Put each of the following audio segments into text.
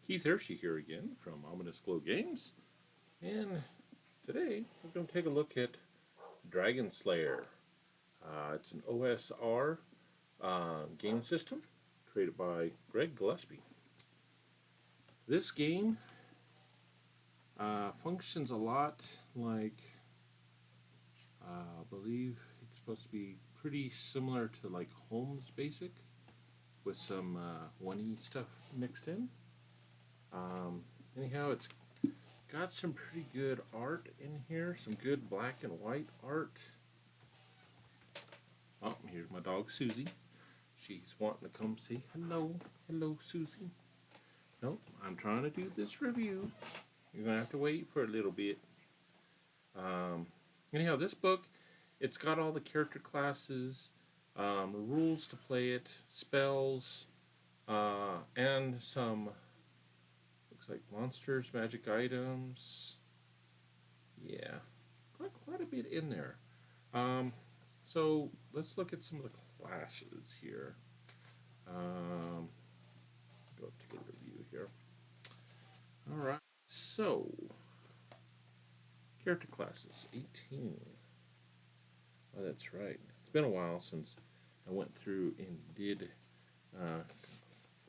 Keith Hershey here again from Ominous Glow Games, and today we're going to take a look at Dragonslayer. It's an OSR game system created by Greg Gillespie. This game functions a lot like, I believe it's supposed to be pretty similar to like Holmes Basic, with some 1E stuff mixed in. Anyhow, it's got some pretty good art in here, some good black and white art. Oh, here's my dog Susie. She's wanting to come say hello. Hello, Susie. Nope, I'm trying to do this review. You're going to have to wait for a little bit. Anyhow, this book, it's got all the character classes, rules to play it, spells, and some, looks like monsters, magic items. Yeah, quite a bit in there. So let's look at some of the classes here. Go take a review here. All right, so character classes 18. Oh, that's right. It's been a while since I went through and did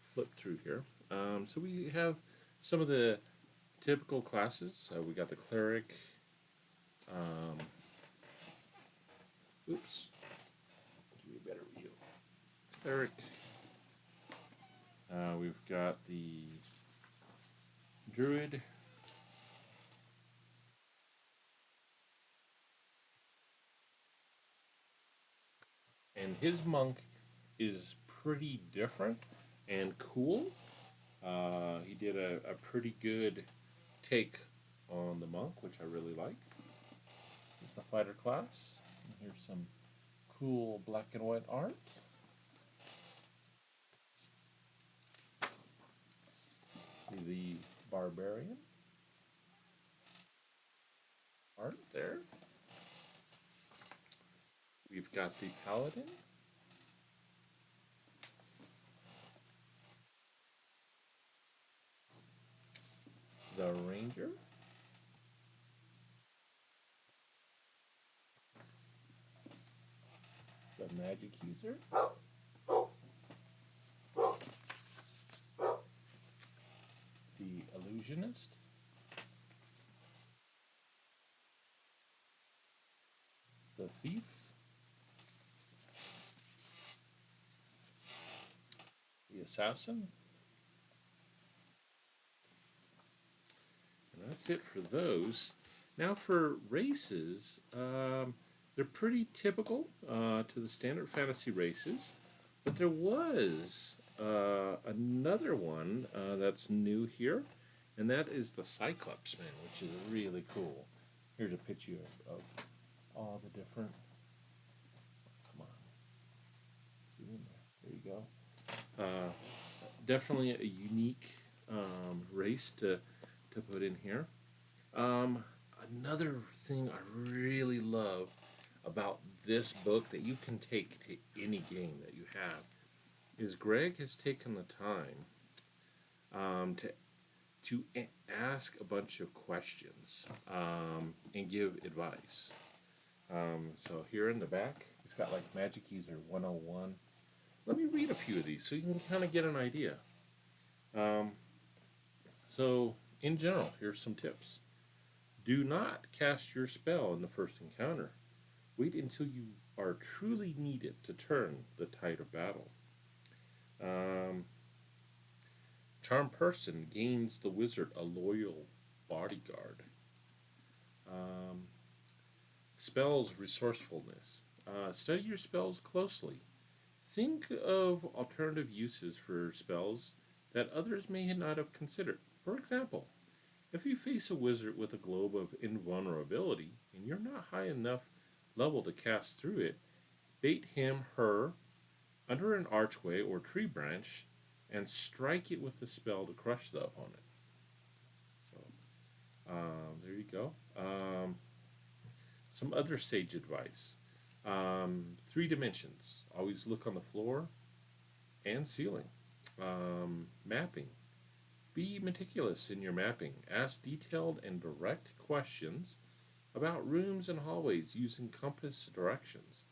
flip through here. So we have some of the typical classes. We got the cleric. Oops. Do a better view. Cleric. We've got the druid. And his monk is pretty different and cool. He did a pretty good take on the monk, which I really like. Here's the fighter class. And here's some cool black and white art. The barbarian art there. We've got the paladin. The ranger. The magic user. The illusionist. The thief. The assassin. And that's it for those. Now for races, they're pretty typical to the standard fantasy races, but there was another one that's new here, and that is the Cyclops Man, which is really cool. Here's a picture of all the different. Come on, zoom in there. There you go. Definitely a unique race to put in here. Another thing I really love about this book that you can take to any game that you have is Greg has taken the time to ask a bunch of questions and give advice. So here in the back, it's got like Magic User 101. Let me read a few of these so you can kind of get an idea. So in general, here's some tips. Do not cast your spell in the first encounter. Wait until you are truly needed to turn the tide of battle. Charm person gains the wizard a loyal bodyguard. Spells resourcefulness. Study your spells closely. Think of alternative uses for spells that others may not have considered. For example, if you face a wizard with a globe of invulnerability and you're not high enough level to cast through it, bait him/her under an archway or tree branch and strike it with the spell to crush the opponent. So, there you go. Some other sage advice. 3 dimensions. Always look on the floor and ceiling. Mapping. Be meticulous in your mapping. Ask detailed and direct questions about rooms and hallways using compass directions.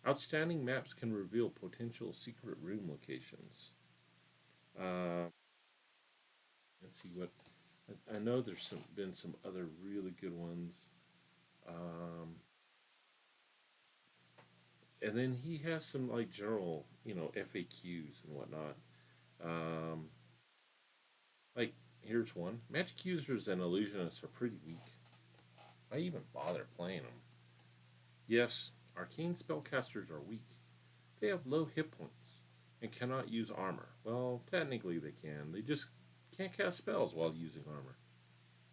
Outstanding maps can reveal potential secret room locations. Uh, let's see what I know. Been some other really good ones. Um, and then he has some like general, FAQs and whatnot. Um, like here's one: magic users and illusionists are pretty weak. Why even bother playing them? Yes, arcane spellcasters are weak. They have low hit points and cannot use armor. Well, technically they can. They just can't cast spells while using armor.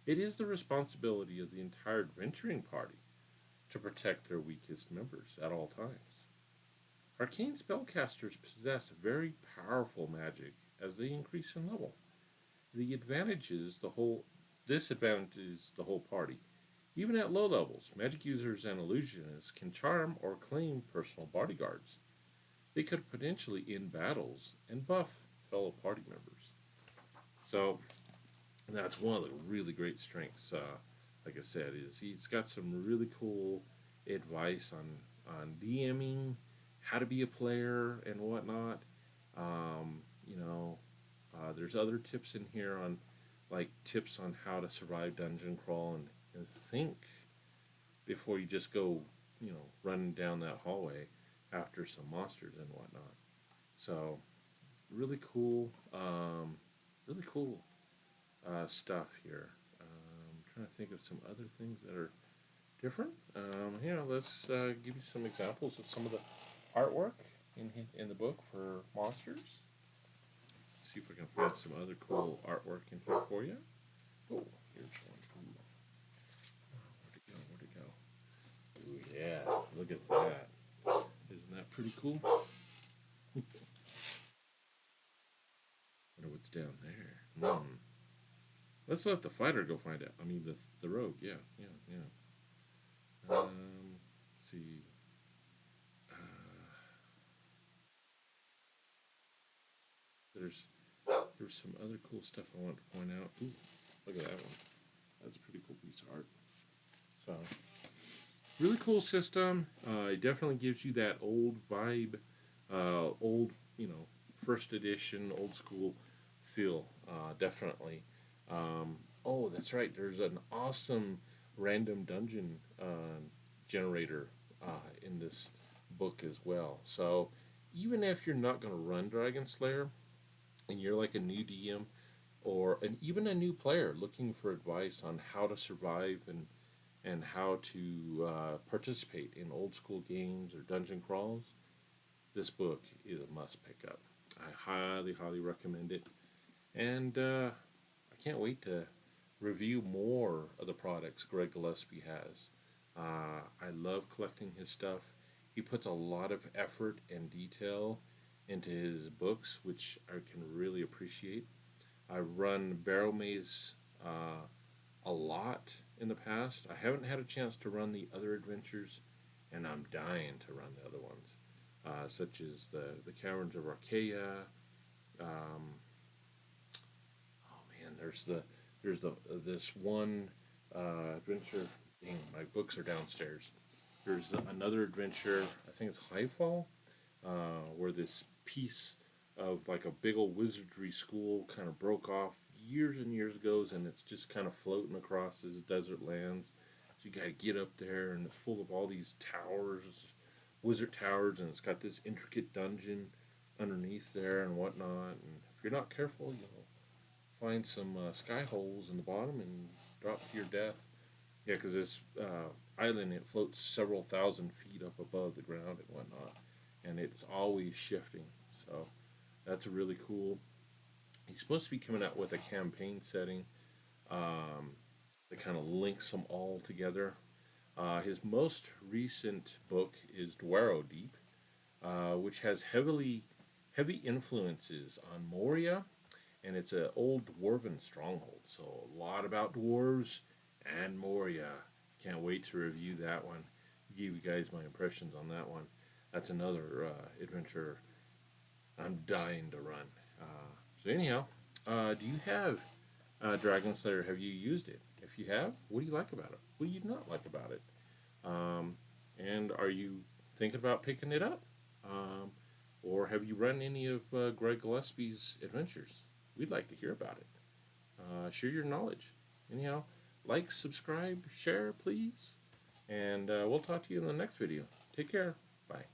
It is the responsibility of the entire adventuring party to protect their weakest members at all times. Arcane spellcasters possess very powerful magic as they increase in level. The advantage is the whole this advantages the whole party. Even at low levels, magic users and illusionists can charm or claim personal bodyguards. They could potentially end battles and buff fellow party members. So that's one of the really great strengths. Like I said, is he's got some really cool advice on DMing, how to be a player and whatnot. Um, you know, there's other tips in here on like tips on how to survive dungeon crawl and think before you just go, running down that hallway after some monsters and whatnot. So really cool, really cool stuff here. Trying to think of some other things that are different. Here, let's give you some examples of some of the artwork in the book for monsters. See if we can find some other cool artwork in here for you. Oh, here's one. Ooh. Where'd it go? Where'd it go? Ooh, yeah. Look at that. Isn't that pretty cool? Wonder what's down there. Let's let the fighter go find out. I mean, the rogue. Yeah, yeah, yeah. Let's see. There's there's some other cool stuff I want to point out. Ooh, look at that one. That's a pretty cool piece of art. So, really cool system. It definitely gives you that old vibe, old, first edition, old school feel. Definitely. Oh, that's right. There's an awesome random dungeon generator in this book as well. So, even if you're not going to run Dragon Slayer and you're like a new DM or even a new player looking for advice on how to survive and how to participate in old school games or dungeon crawls, this book is a must pick up. I highly, highly recommend it. And I can't wait to review more of the products Greg Gillespie has. I love collecting his stuff. He puts a lot of effort and detail into his books, which I can really appreciate. I run Barrel Maze a lot in the past. I haven't had a chance to run the other adventures, and I'm dying to run the other ones, such as the Caverns of Archaea. Um, oh man, there's the this one adventure. Dang, my books are downstairs. There's another adventure. I think it's Highfall, where this piece of like a big old wizardry school kind of broke off years and years ago, and it's just kind of floating across this desert lands. So you got to get up there, and it's full of all these towers, wizard towers, and it's got this intricate dungeon underneath there and whatnot. And if you're not careful, you'll find some sky holes in the bottom and drop to your death. Yeah, because this island, it floats several thousand feet up above the ground and whatnot, and it's always shifting. So that's really cool. He's supposed to be coming out with a campaign setting that kind of links them all together. His most recent book is Dwaro Deep, which has heavy influences on Moria, and it's an old dwarven stronghold. So a lot about dwarves and Moria. Can't wait to review that one. Give you guys my impressions on that one. That's another adventure I'm dying to run. So anyhow, Do you have Dragonslayer? Have you used it? If you have, what do you like about it? What do you not like about it? And are you thinking about picking it up? Or have you run any of Greg Gillespie's adventures? We'd like to hear about it. Share your knowledge. Anyhow, like, subscribe, share, please. And we'll talk to you in the next video. Take care. Bye.